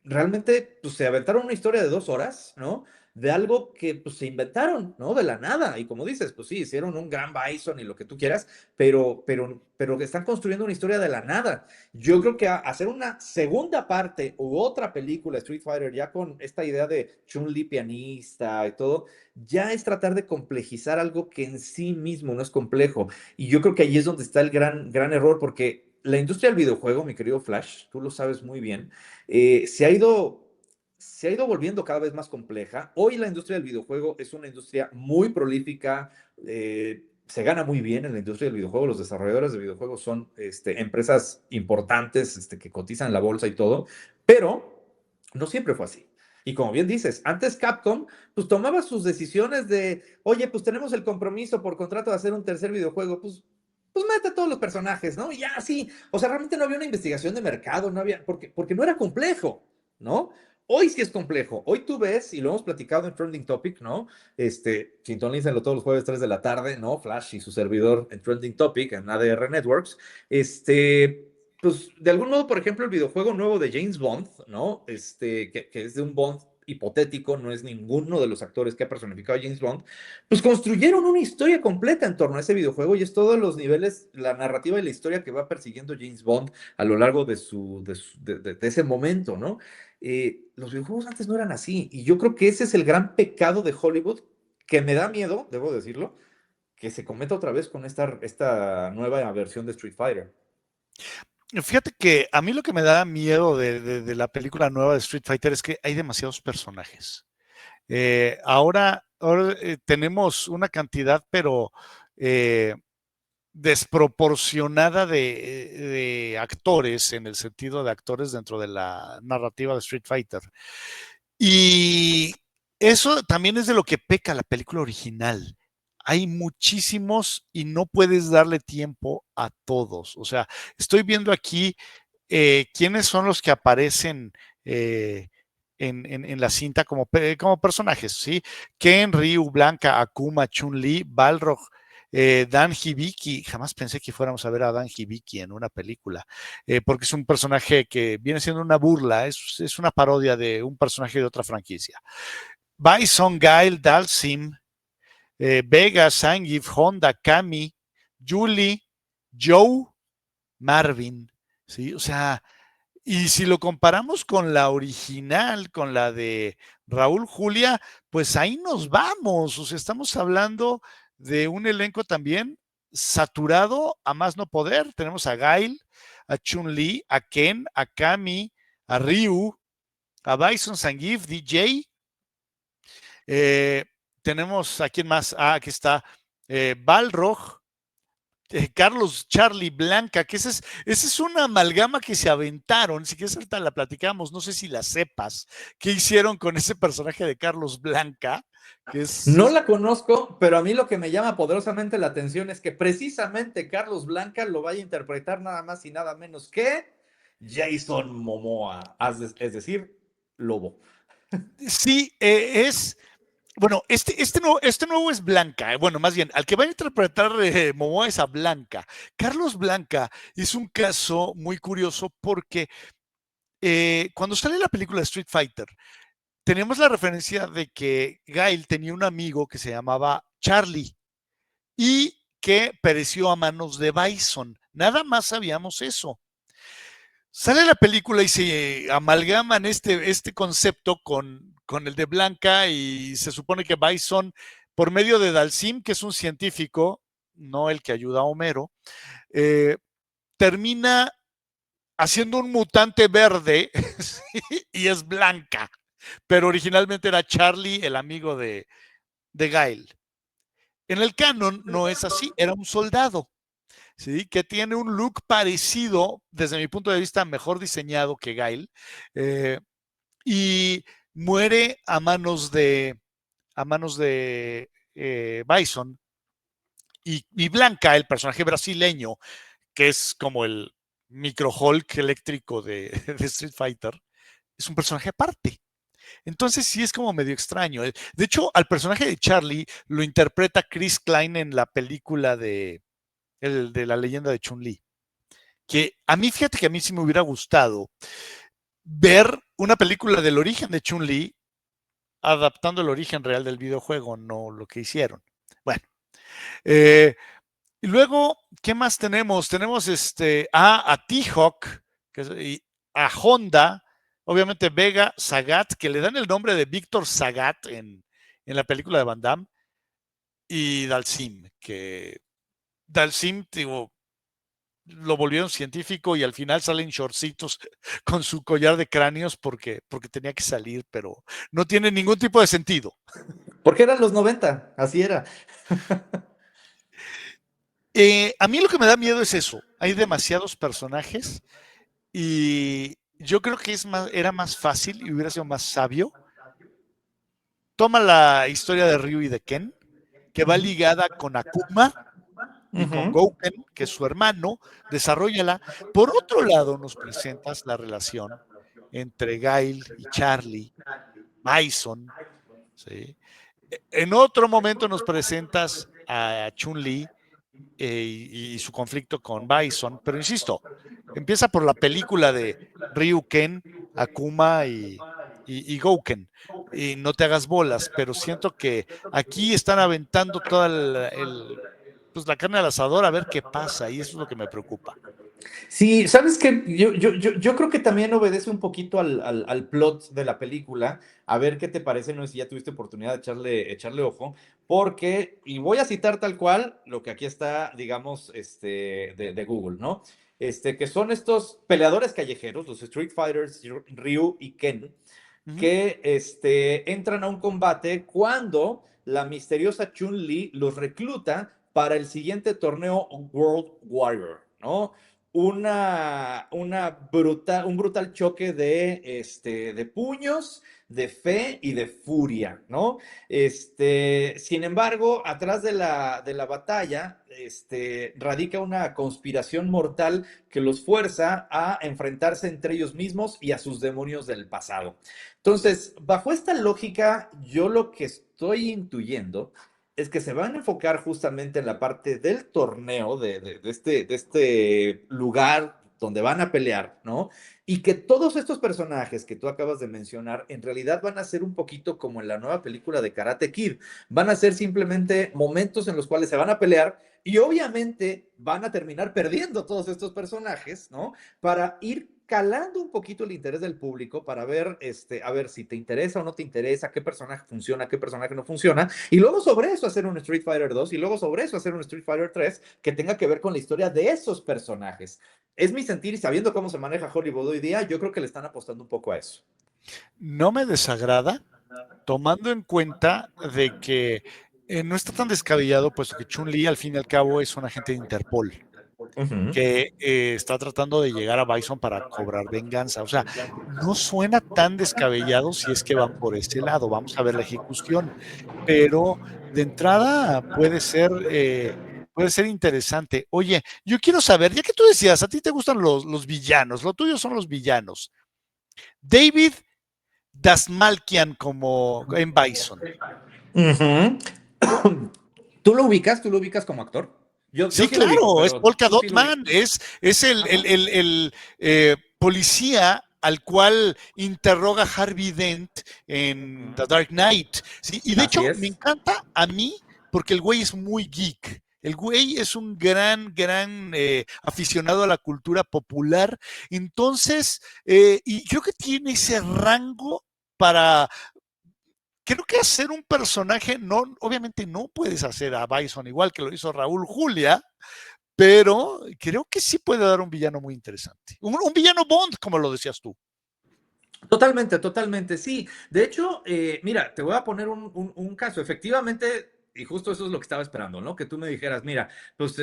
realmente pues, se aventaron una historia de 2 horas, ¿no? De algo que pues, se inventaron, ¿no? De la nada. Y como dices, pues sí, hicieron un gran Bison y lo que tú quieras, pero que están construyendo una historia de la nada. Yo creo que hacer una segunda parte u otra película, Street Fighter, ya con esta idea de Chun-Li pianista y todo, ya es tratar de complejizar algo que en sí mismo no es complejo. Y yo creo que ahí es donde está el gran error, porque la industria del videojuego, mi querido Flash, tú lo sabes muy bien, se ha ido volviendo cada vez más compleja. Hoy la industria del videojuego es una industria muy prolífica, se gana muy bien en la industria del videojuego, los desarrolladores de videojuegos son empresas importantes que cotizan en la bolsa y todo, pero no siempre fue así. Y como bien dices, antes Capcom pues tomaba sus decisiones de, oye, pues tenemos el compromiso por contrato de hacer un tercer videojuego, pues mete a todos los personajes, ¿no? Y ya, sí. O sea, realmente no había una investigación de mercado, no había, porque no era complejo, ¿no? Hoy sí es complejo. Hoy tú ves, y lo hemos platicado en Trending Topic, ¿no? Sintonícenlo todos los jueves 3 de la tarde, ¿no? Flash y su servidor en Trending Topic, en ADR Networks. Pues de algún modo, por ejemplo, el videojuego nuevo de James Bond, ¿no? Que es de un Bond hipotético, no es ninguno de los actores que ha personificado a James Bond, pues construyeron una historia completa en torno a ese videojuego y es todos los niveles, la narrativa y la historia que va persiguiendo James Bond a lo largo de ese momento, ¿no? Los videojuegos antes no eran así y yo creo que ese es el gran pecado de Hollywood que me da miedo, debo decirlo, que se cometa otra vez con esta nueva versión de Street Fighter. Fíjate que a mí lo que me da miedo de la película nueva de Street Fighter es que hay demasiados personajes. Ahora tenemos una cantidad, pero eh, desproporcionada de actores, en el sentido de actores dentro de la narrativa de Street Fighter. Y eso también es de lo que peca la película original. Hay muchísimos y no puedes darle tiempo a todos. O sea, estoy viendo aquí quiénes son los que aparecen en la cinta como personajes, ¿sí? Ken, Ryu, Blanca, Akuma, Chun-Li, Balrog, Dan Hibiki. Jamás pensé que fuéramos a ver a Dan Hibiki en una película, porque es un personaje que viene siendo una burla, es una parodia de un personaje de otra franquicia. Bison, Guile, Dalsim, Vega, Zangief, Honda, Kami, Julie, Joe, Marvin, ¿sí? O sea, y si lo comparamos con la original, con la de Raúl Julia, pues ahí nos vamos. O sea, estamos hablando de un elenco también saturado a más no poder. Tenemos a Gail, a Chun-Li, a Ken, a Kami, a Ryu, a Bison, Zangief, DJ. Eh, tenemos a quién más. Ah, aquí está Balrog, Carlos Charlie Blanca, que esa es una amalgama que se aventaron, si quieres ahorita la platicamos, no sé si la sepas, qué hicieron con ese personaje de Carlos Blanca, que No la conozco, pero a mí lo que me llama poderosamente la atención es que precisamente Carlos Blanca lo vaya a interpretar nada más y nada menos que Jason Momoa, es decir, Lobo. sí, bueno, este nuevo es Blanca, bueno, más bien, al que va a interpretar Momoa es a Blanca. Carlos Blanca es un caso muy curioso porque cuando sale la película de Street Fighter, tenemos la referencia de que Gail tenía un amigo que se llamaba Charlie y que pereció a manos de Bison. Nada más sabíamos eso. Sale la película y se amalgaman este concepto con el de Blanca, y se supone que Bison, por medio de Dalsim, que es un científico, no el que ayuda a Homero, termina haciendo un mutante verde y es Blanca, pero originalmente era Charlie, el amigo de Gail. En el canon no es así, era un soldado, ¿sí? Que tiene un look parecido, desde mi punto de vista, mejor diseñado que Gail, y muere a manos de Bison, y Blanca, el personaje brasileño, que es como el micro Hulk eléctrico de Street Fighter, es un personaje aparte. Entonces sí es como medio extraño. De hecho, al personaje de Charlie lo interpreta Chris Klein en la película de la leyenda de Chun-Li. Que a mí, fíjate que a mí sí me hubiera gustado ver una película del origen de Chun-Li adaptando el origen real del videojuego, no lo que hicieron. Bueno, y luego, ¿qué más tenemos? Tenemos a T-Hawk, y a Honda, obviamente Vega, Sagat, que le dan el nombre de Víctor Sagat en la película de Van Damme, y Dalsim, que Dalsim, digo, lo volvieron científico y al final salen shortcitos con su collar de cráneos porque tenía que salir, pero no tiene ningún tipo de sentido. Porque eran los 90, así era. A mí lo que me da miedo es eso. Hay demasiados personajes y yo creo que era más fácil y hubiera sido más sabio. Toma la historia de Ryu y de Ken, que va ligada con Akuma y con Gouken, que es su hermano, desarrollala. Por otro lado, nos presentas la relación entre Gail y Charlie, Bison, ¿sí? En otro momento nos presentas a Chun-Li y su conflicto con Bison, pero insisto, empieza por la película de Ryuken, Akuma y Gouken, y no te hagas bolas, pero siento que aquí están aventando toda pues la carne al asador a ver qué pasa, y eso es lo que me preocupa. Sí, sabes que yo creo que también obedece un poquito al plot de la película. A ver qué te parece, no sé si ya tuviste oportunidad de echarle ojo, porque, y voy a citar tal cual lo que aquí está, digamos, de Google, ¿no? Que son estos peleadores callejeros, los Street Fighters, Ryu y Ken, Ujú. que entran a un combate cuando la misteriosa Chun-Li los recluta para el siguiente torneo World Warrior, ¿no? Un brutal choque de puños, de fe y de furia, ¿no? Sin embargo, atrás de la batalla, radica una conspiración mortal que los fuerza a enfrentarse entre ellos mismos y a sus demonios del pasado. Entonces, bajo esta lógica, yo lo que estoy intuyendo es que se van a enfocar justamente en la parte del torneo, de este lugar donde van a pelear, ¿no? Y que todos estos personajes que tú acabas de mencionar, en realidad van a ser un poquito como en la nueva película de Karate Kid. Van a ser simplemente momentos en los cuales se van a pelear y obviamente van a terminar perdiendo todos estos personajes, ¿no? Para ir calando un poquito el interés del público para ver, a ver si te interesa o no te interesa, qué personaje funciona, qué personaje no funciona, y luego sobre eso hacer un Street Fighter 2 y luego sobre eso hacer un Street Fighter 3 que tenga que ver con la historia de esos personajes. Es mi sentir y sabiendo cómo se maneja Hollywood hoy día, yo creo que le están apostando un poco a eso. No me desagrada, tomando en cuenta de que no está tan descabellado, puesto que Chun-Li al fin y al cabo es un agente de Interpol Ujú. que está tratando de llegar a Bison para cobrar venganza. O sea, no suena tan descabellado si es que van por ese lado. Vamos a ver la ejecución, pero de entrada puede ser interesante. Oye, yo quiero saber, ya que tú decías, a ti te gustan los villanos, lo tuyo son los villanos. David Dasmalkian como en Bison. Ujú. ¿Tú lo ubicas como actor? Yo Sí, sí lo ubico, claro, es pero Polka tú sí Dot lo ubicas. Man, es el, Ajá. policía al cual interroga Harvey Dent en The Ujú. Dark Knight. ¿Sí? Y de Así hecho, me es. encanta a mí porque el güey es muy geek. El güey es un gran aficionado a la cultura popular. Entonces, y creo que tiene ese rango para creo que hacer un personaje, no, obviamente no puedes hacer a Bison igual que lo hizo Raúl Julia, pero creo que sí puede dar un villano muy interesante. Un villano Bond, como lo decías tú. Totalmente, totalmente, sí. De hecho, mira, te voy a poner un caso. Efectivamente, y justo eso es lo que estaba esperando, ¿no? Que tú me dijeras, mira, pues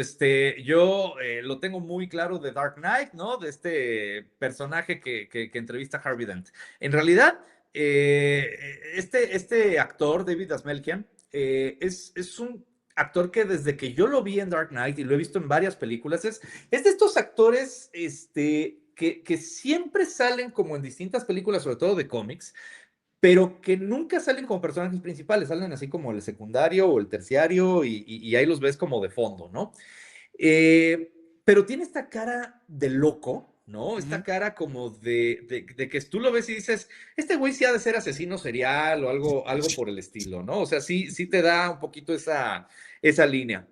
yo lo tengo muy claro de Dark Knight, ¿no? De este personaje que entrevista a Harvey Dent. En realidad, este actor, David Asmelkian, es un actor que desde que yo lo vi en Dark Knight y lo he visto en varias películas, es de estos actores, que siempre salen como en distintas películas, sobre todo de cómics, pero que nunca salen como personajes principales, salen así como el secundario o el terciario y ahí los ves como de fondo, ¿no? Eh, pero tiene esta cara de loco, ¿no? Uh Esta -huh. cara como de que tú lo ves y dices, este güey sí ha de ser asesino serial o algo por el estilo, ¿no? O sea, sí te da un poquito esa línea.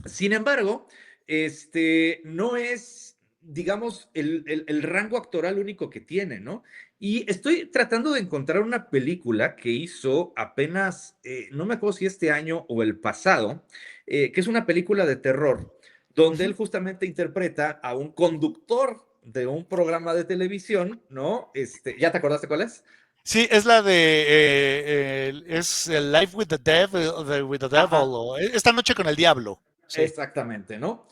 Sin embargo, no es, digamos, el rango actoral único que tiene, ¿no? Y estoy tratando de encontrar una película que hizo apenas, no me acuerdo si este año o el pasado, que es una película de terror, Uh donde -huh. él justamente interpreta a un conductor de un programa de televisión, ¿no? ¿Ya te acordaste cuál es? Sí, es la de es el Life with the Devil, with the Devil, Ajá, o Esta noche con el diablo. Sí. exactamente, ¿no?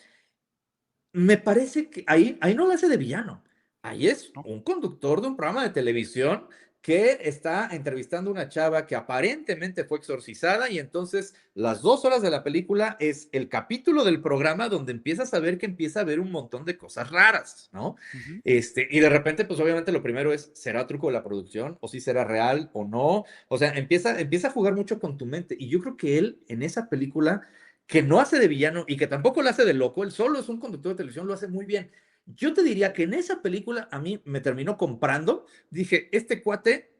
Me parece que ahí no lo hace de villano. Ahí es ¿No? un conductor de un programa de televisión que está entrevistando a una chava que aparentemente fue exorcizada y entonces las 2 horas de la película es el capítulo del programa donde empiezas a ver que empieza a ver un montón de cosas raras, ¿no? Uh -huh. Y de repente, pues obviamente lo primero es, ¿será truco de la producción? ¿O si será real o no? O sea, empieza a jugar mucho con tu mente y yo creo que él en esa película que no hace de villano y que tampoco lo hace de loco, él solo es un conductor de televisión, lo hace muy bien. Yo te diría que en esa película a mí me terminó comprando, dije, este cuate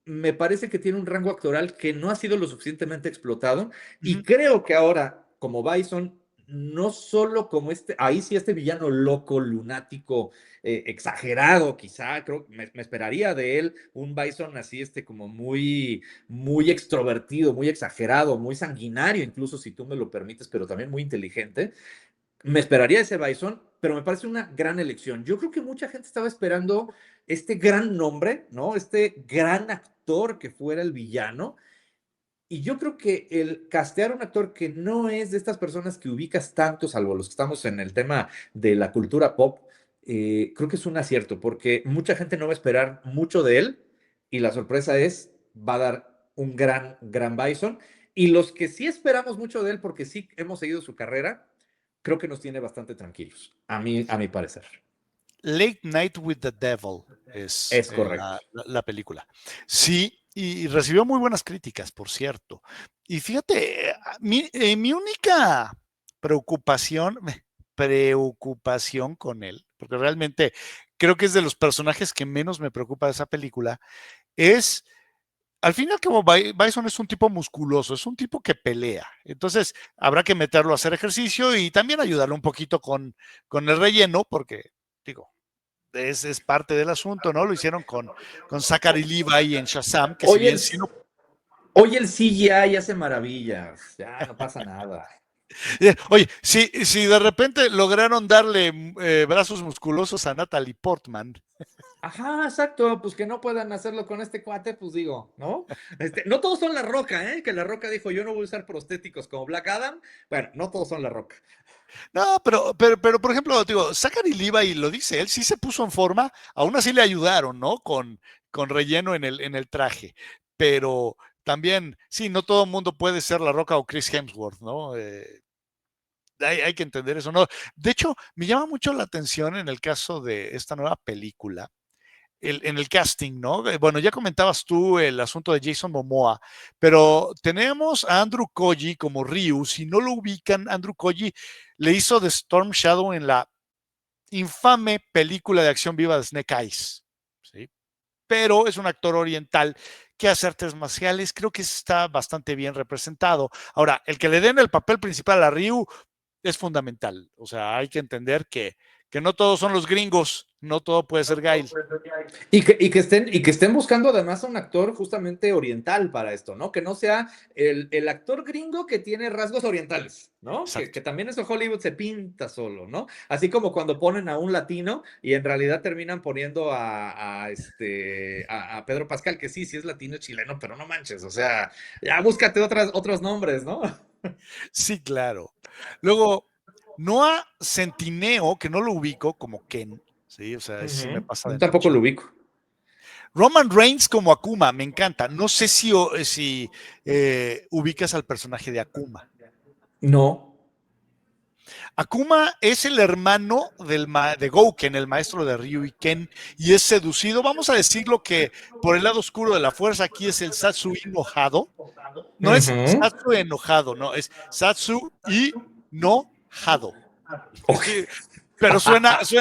me parece que tiene un rango actoral que no ha sido lo suficientemente explotado Uh y -huh. creo que ahora, como Bison, no solo como ahí sí este villano loco, lunático, exagerado, quizá, creo, me esperaría de él un Bison así, como muy extrovertido, muy exagerado, muy sanguinario, incluso si tú me lo permites, pero también muy inteligente. Me esperaría ese Bison, pero me parece una gran elección. Yo creo que mucha gente estaba esperando este gran nombre, ¿no? Este gran actor que fuera el villano. Y yo creo que el castear un actor que no es de estas personas que ubicas tanto, salvo los que estamos en el tema de la cultura pop, creo que es un acierto, porque mucha gente no va a esperar mucho de él y la sorpresa es, va a dar un gran Bison. Y los que sí esperamos mucho de él, porque sí hemos seguido su carrera, creo que nos tiene bastante tranquilos, a mi parecer. Late Night with the Devil es Es correcto. la película. Sí, y recibió muy buenas críticas, por cierto. Y fíjate, mi única preocupación, preocupación con él, porque realmente creo que es de los personajes que menos me preocupa de esa película, es, al final, como Bison es un tipo musculoso, es un tipo que pelea. Entonces, habrá que meterlo a hacer ejercicio y también ayudarlo un poquito con el relleno, porque, digo, es parte del asunto, ¿no? Lo hicieron con Zachary Levi en Shazam, que si Hoy bien el, sí no. hoy el CGI hace maravillas, ya no pasa nada. Oye, si de repente lograron darle brazos musculosos a Natalie Portman. Ajá, exacto, pues que no puedan hacerlo con este cuate, pues digo, ¿no? No todos son La Roca, ¿eh? Que La Roca dijo, yo no voy a usar prostéticos como Black Adam. Bueno, no todos son La Roca. No, pero por ejemplo, digo, Zachary Levi lo dice, él sí se puso en forma, aún así le ayudaron, ¿no? Con relleno en el traje. Pero también, sí, no todo el mundo puede ser La Roca o Chris Hemsworth, ¿no? Hay que entender eso, ¿no? De hecho, me llama mucho la atención en el caso de esta nueva película, en el casting, ¿no? Bueno, ya comentabas tú el asunto de Jason Momoa, pero tenemos a Andrew Koji como Ryu. Si no lo ubican, Andrew Koji le hizo de Storm Shadow en la infame película de acción viva de Snake Eyes, ¿sí? Pero es un actor oriental que hace artes marciales, creo que está bastante bien representado. Ahora, el que le den el papel principal a Ryu es fundamental. O sea, hay que entender Que no todos son los gringos, no todo puede ser Gail. Y que estén buscando además a un actor justamente oriental para esto, ¿no? Que no sea el actor gringo que tiene rasgos orientales, ¿no? Que Exacto. también eso Hollywood se pinta solo, ¿no? Así como cuando ponen a un latino y en realidad terminan poniendo a Pedro Pascal, que sí es latino chileno, pero no manches, o sea, ya búscate otros nombres, ¿no? Sí, claro. Luego, Noah Centineo, que no lo ubico como Ken, sí, o sea, sí me pasa de Tampoco noche. lo ubico. Roman Reigns como Akuma, me encanta. No sé si ubicas al personaje de Akuma. No. Akuma es el hermano de Gouken, el maestro de Ryu y Ken, y es seducido. Vamos a decirlo que por el lado oscuro de la fuerza, aquí es el Satsu enojado. No es Ujú. Satsu enojado, no, es Satsu y no Hado. Ok. Sí, pero suena, sí,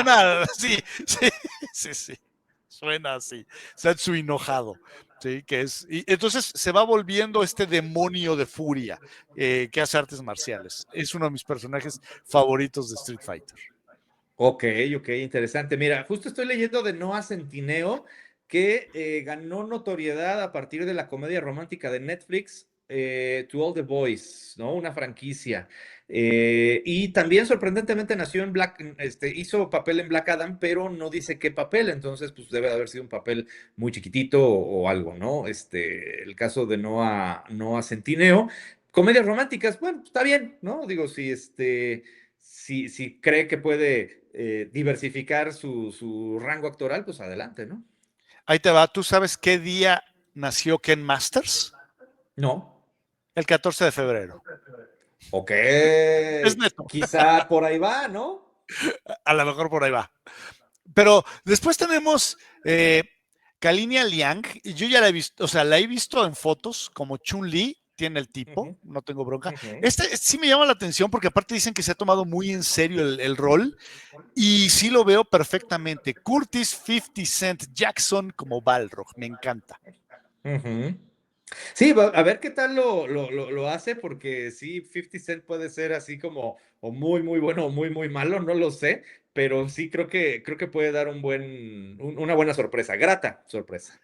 suena así, Satsu enojado, sí, que es, y entonces se va volviendo este demonio de furia que hace artes marciales. Es uno de mis personajes favoritos de Street Fighter. Ok, ok, interesante. Mira, justo estoy leyendo de Noah Centineo, que ganó notoriedad a partir de la comedia romántica de Netflix, To All the Boys, ¿no? Una franquicia. Y también sorprendentemente nació en hizo papel en Black Adam, pero no dice qué papel, entonces pues debe de haber sido un papel muy chiquitito o algo, ¿no? El caso de Noah Centineo. Comedias románticas, bueno, está bien, ¿no? Digo, si cree que puede diversificar su rango actoral, pues adelante, ¿no? Ahí te va, ¿tú sabes qué día nació Ken Masters? No. El 14 de febrero. Ok. Es neto, Quizá por ahí va, ¿no? a lo mejor por ahí va. Pero después tenemos Kalinia Liang, y yo ya la he visto, o sea, la he visto en fotos como Chun-Li, tiene el tipo, Ujú, no tengo bronca. ujú. Este sí me llama la atención porque aparte dicen que se ha tomado muy en serio el rol y sí lo veo perfectamente. Curtis 50 Cent Jackson como Balrog, me encanta. Ujú. Sí, a ver qué tal lo hace, porque sí, 50 Cent puede ser así como o muy, muy bueno o muy, muy malo, no lo sé, pero sí creo que puede dar una buena sorpresa, grata sorpresa.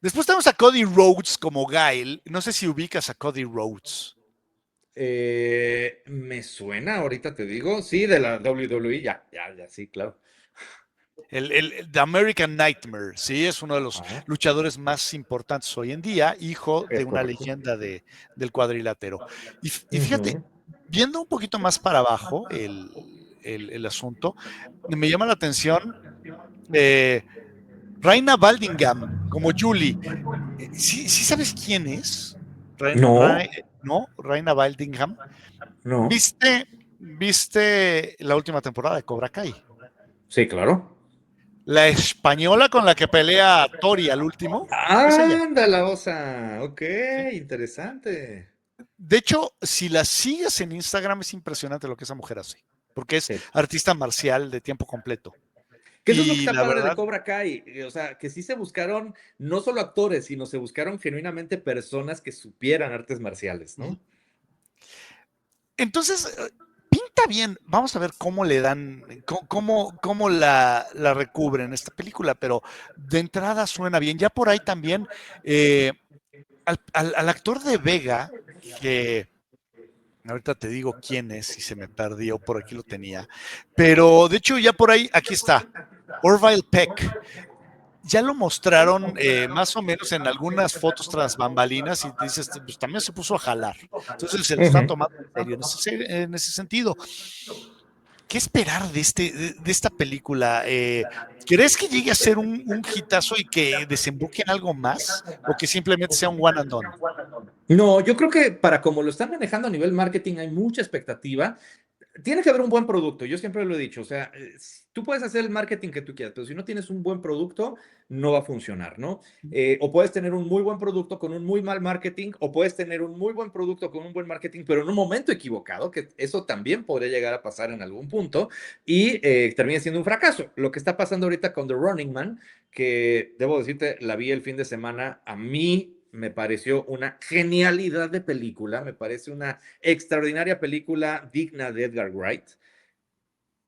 Después tenemos a Cody Rhodes como Guile. No sé si ubicas a Cody Rhodes. Me suena, ahorita te digo, sí, de la WWE, ya, sí, claro. The American Nightmare, sí, es uno de los Ajá, luchadores más importantes hoy en día, hijo de es una correcto. leyenda del cuadrilátero. Y fíjate, Ujú. viendo un poquito más para abajo el asunto, me llama la atención eh, Raina Baldingham como Julie. ¿Sí sabes quién es? No, ¿No? Raina Baldingham. no. ¿Viste la última temporada de Cobra Kai? Sí, claro. La española con la que pelea Tori al último, es ella. Anda la osa. Ok, ¿Sí? interesante. De hecho, si la sigues en Instagram, es impresionante lo que esa mujer hace, porque es Sí. artista marcial de tiempo completo. Que eso es lo que Y está la padre de verdad, Cobra Kai. O sea, que sí se buscaron no solo actores, sino se buscaron genuinamente personas que supieran artes marciales, ujú. ¿no? Entonces, pinta bien. Vamos a ver cómo le dan, cómo la recubren esta película, pero de entrada suena bien. Ya por ahí también, eh, al actor de Vega, que ahorita te digo quién es, si se me perdió, por aquí lo tenía. Pero de hecho, ya por ahí, aquí está. Orville Peck. Ya lo mostraron más o menos en algunas fotos tras bambalinas y dices, pues también se puso a jalar. Entonces se lo está Ujú. tomando en serio en ese sentido. ¿Qué esperar de esta película? ¿Crees que llegue a ser un hitazo y que desemboque en algo más? ¿O que simplemente sea un one and done? No, yo creo que para como lo están manejando a nivel marketing hay mucha expectativa. Tiene que haber un buen producto, yo siempre lo he dicho, o sea, tú puedes hacer el marketing que tú quieras, pero si no tienes un buen producto, no va a funcionar, ¿no? O puedes tener un muy buen producto con un muy mal marketing, o puedes tener un muy buen producto con un buen marketing, pero en un momento equivocado, que eso también podría llegar a pasar en algún punto, y termine siendo un fracaso. Lo que está pasando ahorita con The Running Man, que debo decirte, la vi el fin de semana, a mí me pareció una genialidad de película, me parece una extraordinaria película digna de Edgar Wright.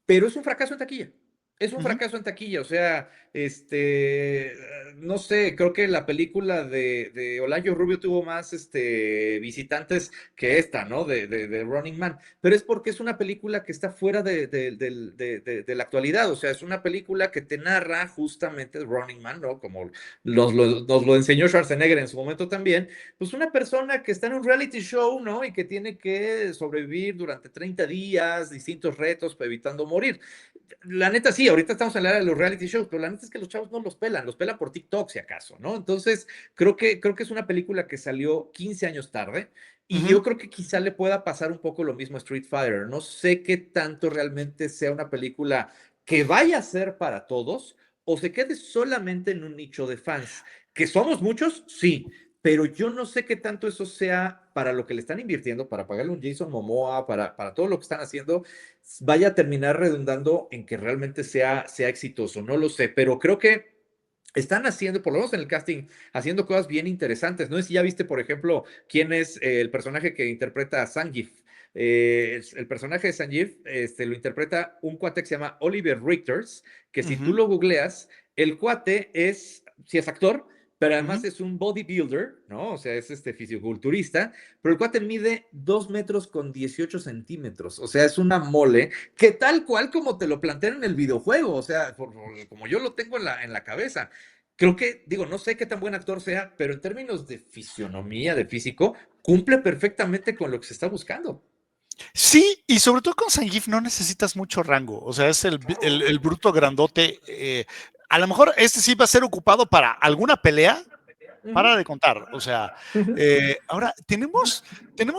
pero es un fracaso en taquilla. Es un Ujú. fracaso en taquilla, o sea, no sé, creo que la película de Olayo Rubio tuvo más visitantes que esta, ¿no? De Running Man, pero es porque es una película que está fuera de la actualidad, o sea, es una película que te narra justamente Running Man, ¿no? Como nos lo enseñó Schwarzenegger en su momento también, pues una persona que está en un reality show, ¿no? Y que tiene que sobrevivir durante 30 días, distintos retos, evitando morir. La neta sí, ahorita estamos en la era de los reality shows, pero la neta es que los chavos no los pelan por TikTok si acaso, ¿no? Entonces, creo que es una película que salió 15 años tarde y Ujú. yo creo que quizá le pueda pasar un poco lo mismo a Street Fighter. No sé qué tanto realmente sea una película que vaya a ser para todos o se quede solamente en un nicho de fans. ¿Que somos muchos? Sí, pero yo no sé qué tanto eso sea para lo que le están invirtiendo, para pagarle un Jason Momoa, para todo lo que están haciendo, vaya a terminar redundando en que realmente sea exitoso. No lo sé, pero creo que están haciendo, por lo menos en el casting, haciendo cosas bien interesantes. No sé si ya viste, por ejemplo, quién es el personaje que interpreta a Zangief. El personaje de Zangief lo interpreta un cuate que se llama Oliver Richters, que si tú Ujú. lo googleas, el cuate es, si es actor, pero además Ujú. es un bodybuilder, ¿no? O sea, es fisiculturista, pero el cuate mide 2 metros con 18 centímetros. O sea, es una mole que tal cual como te lo plantean en el videojuego, o sea, como yo lo tengo en la cabeza. Creo que, digo, no sé qué tan buen actor sea, pero en términos de fisionomía, de físico, cumple perfectamente con lo que se está buscando. Sí, y sobre todo con Zangief no necesitas mucho rango, o sea, es el bruto grandote. A lo mejor este sí va a ser ocupado para alguna pelea, para Ujú, de contar. O sea, ujú, ahora tenemos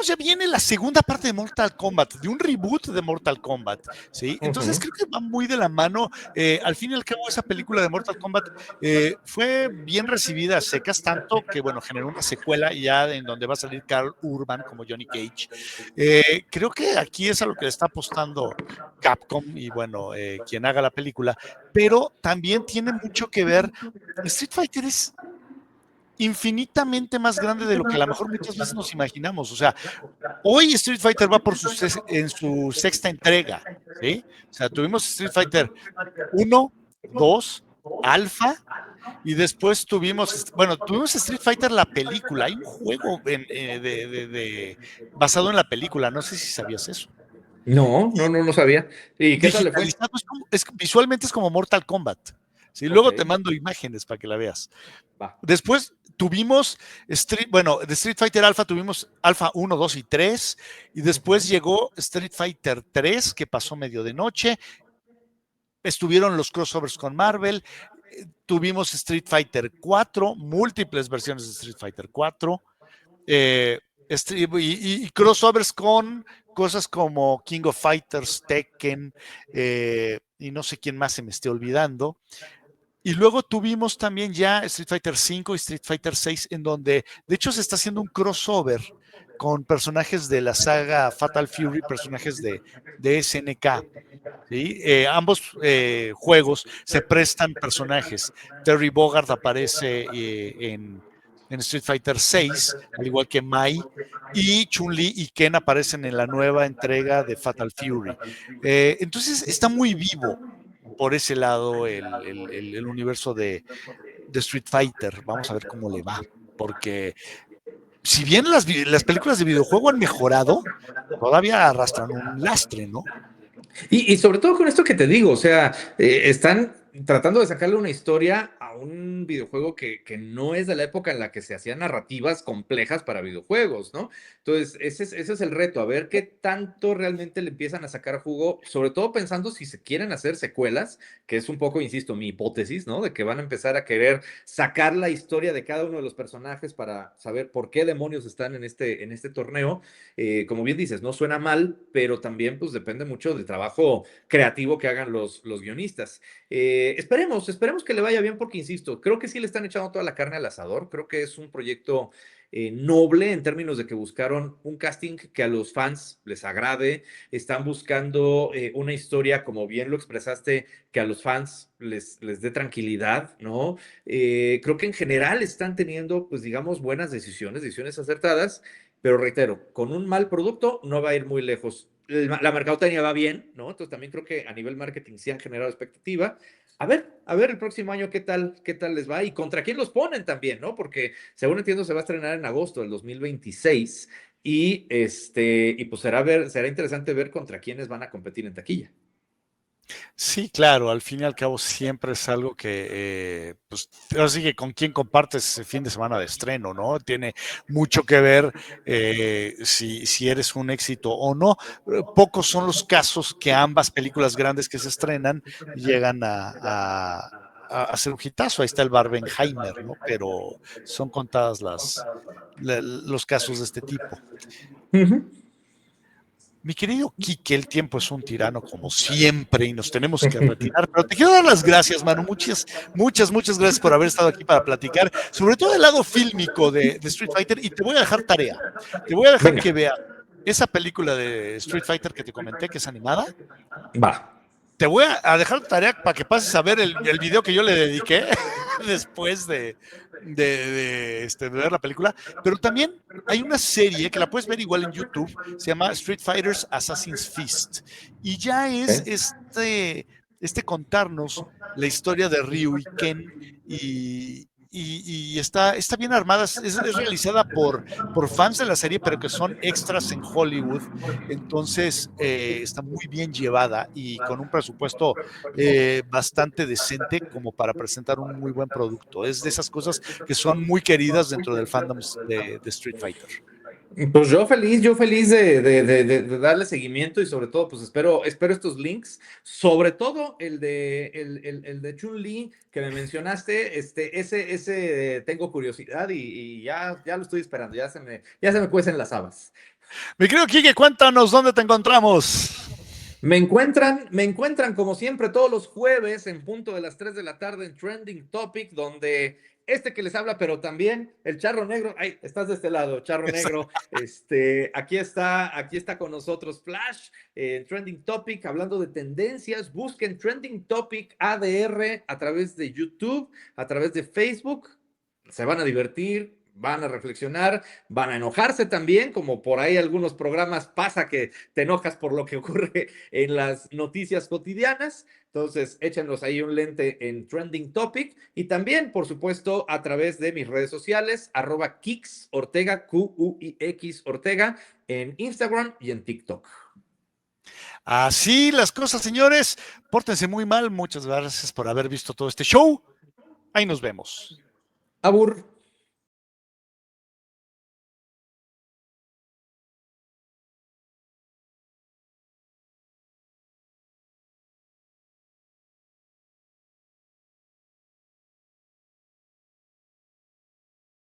ya viene la segunda parte de Mortal Kombat, de un reboot de Mortal Kombat, ¿sí? Entonces ujú. creo que va muy de la mano. Al fin y al cabo, esa película de Mortal Kombat fue bien recibida a secas, tanto que, bueno, generó una secuela ya en donde va a salir Carl Urban como Johnny Cage. Creo que aquí es a lo que le está apostando Capcom y, bueno, quien haga la película, pero también tiene mucho que ver. Street Fighter es infinitamente más grande de lo que a lo mejor muchas veces nos imaginamos. O sea, hoy Street Fighter va en su sexta entrega, ¿sí? O sea, tuvimos Street Fighter uno, 2, Alpha, y después tuvimos Street Fighter la película. Hay un juego basado en la película, no sé si sabías eso. No, no, no, no sabía. ¿Y qué tal le fue? Digitalizado, visualmente es como Mortal Kombat. ¿Sí? Ok, Luego te mando imágenes para que la veas. va. Después tuvimos de Street Fighter Alpha tuvimos Alpha 1, 2 y 3, y después Ujú. llegó Street Fighter 3, que pasó medio de noche, estuvieron los crossovers con Marvel, tuvimos Street Fighter 4, múltiples versiones de Street Fighter 4, eh, y crossovers con cosas como King of Fighters, Tekken, y no sé quién más se me esté olvidando. Y luego tuvimos también ya Street Fighter V y Street Fighter VI, en donde de hecho se está haciendo un crossover con personajes de la saga Fatal Fury, personajes de SNK. ¿Sí? Ambos juegos se prestan personajes. Terry Bogard aparece en Street Fighter VI, al igual que Mai, y Chun-Li y Ken aparecen en la nueva entrega de Fatal Fury. Entonces está muy vivo por ese lado el universo de Street Fighter. Vamos a ver cómo le va, porque si bien las películas de videojuego han mejorado, todavía arrastran un lastre, ¿no? Y sobre todo con esto que te digo, o sea, están tratando de sacarle una historia a un videojuego que no es de la época en la que se hacían narrativas complejas para videojuegos, ¿no? Entonces, ese es el reto, a ver qué tanto realmente le empiezan a sacar jugo, sobre todo pensando si se quieren hacer secuelas, que es un poco, insisto, mi hipótesis, ¿no? De que van a empezar a querer sacar la historia de cada uno de los personajes para saber por qué demonios están en este torneo. Como bien dices, no suena mal, pero también pues depende mucho del trabajo creativo que hagan los guionistas. Esperemos que le vaya bien porque, insisto, creo que sí le están echando toda la carne al asador, creo que es un proyecto noble en términos de que buscaron un casting que a los fans les agrade, están buscando una historia, como bien lo expresaste, que a los fans les dé tranquilidad, ¿no? Creo que en general están teniendo, pues digamos, buenas decisiones acertadas, pero reitero, con un mal producto no va a ir muy lejos. la mercadotecnia va bien, ¿no? Entonces también creo que a nivel marketing sí han generado expectativa. A ver el próximo año qué tal les va y contra quién los ponen también, ¿no? Porque según entiendo se va a estrenar en agosto del 2026 y pues será interesante ver contra quiénes van a competir en taquilla. Sí, claro, al fin y al cabo siempre es algo que, pues, ahora sí que con quién compartes ese fin de semana de estreno, ¿no? Tiene mucho que ver si eres un éxito o no. Pocos son los casos que ambas películas grandes que se estrenan llegan a hacer un hitazo. Ahí está el Barbenheimer, ¿no? Pero son contadas los casos de este tipo. Ujú. Mi querido Quique, el tiempo es un tirano como siempre y nos tenemos que retirar, pero te quiero dar las gracias, mano. Muchas gracias por haber estado aquí para platicar, sobre todo el lado fílmico de Street Fighter. Y te voy a dejar tarea. Te voy a dejar Venga, que veas esa película de Street Fighter que te comenté, que es animada. va. Te voy a dejar tarea para que pases a ver el video que yo le dediqué después de ver la película. Pero también hay una serie que la puedes ver igual en YouTube, se llama Street Fighters Assassin's Fist. Y ya es ¿Eh? este contarnos la historia de Ryu y Ken y está bien armada, es realizada por fans de la serie, pero que son extras en Hollywood. Entonces está muy bien llevada y con un presupuesto bastante decente como para presentar un muy buen producto. Es de esas cosas que son muy queridas dentro del fandom de Street Fighter. Pues yo feliz de darle seguimiento y sobre todo, pues espero estos links, sobre todo el de Chun-Li que me mencionaste, ese tengo curiosidad y ya lo estoy esperando, ya se me cuecen las habas. Mi querido Kike, cuéntanos dónde te encontramos. Me encuentran como siempre todos los jueves en punto de las 3 de la tarde en Trending Topic, donde que les habla, pero también el Charro Negro, ay, estás de este lado, Charro Negro, aquí está con nosotros Flash, Trending Topic, hablando de tendencias, busquen Trending Topic ADR a través de YouTube, a través de Facebook, se van a divertir, van a reflexionar, van a enojarse también, como por ahí algunos programas pasa que te enojas por lo que ocurre en las noticias cotidianas. Entonces, échenos ahí un lente en Trending Topic y también, por supuesto, a través de mis redes sociales, @Kix Ortega, QUIX Ortega, en Instagram y en TikTok. Así las cosas, señores. Pórtense muy mal. Muchas gracias por haber visto todo este show. Ahí nos vemos. Abur.